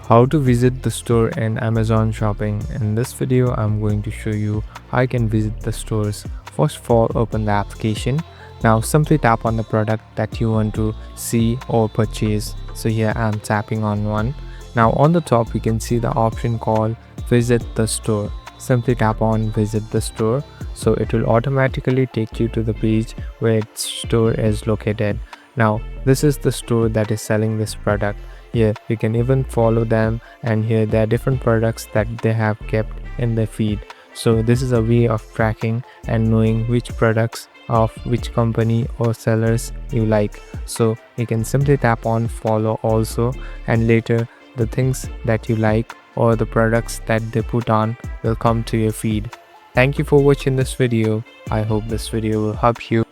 How to visit the store in Amazon shopping. In this video I'm going to show you how you can visit the stores. First of all, open the application. Now simply tap on the product that you want to see or purchase. So here I'm tapping on one. Now on the top you can see the option called visit the store. Simply tap on visit the store, so it will automatically take you to the page where its store is located. Now this is the store that is selling this product. Here you can even follow them, and here there are different products that they have kept in their feed. So this is a way of tracking and knowing which products of which company or sellers you like. So you can simply tap on follow also, and later the things that you like or the products that they put on will come to your feed. Thank you for watching this video. I hope this video will help you.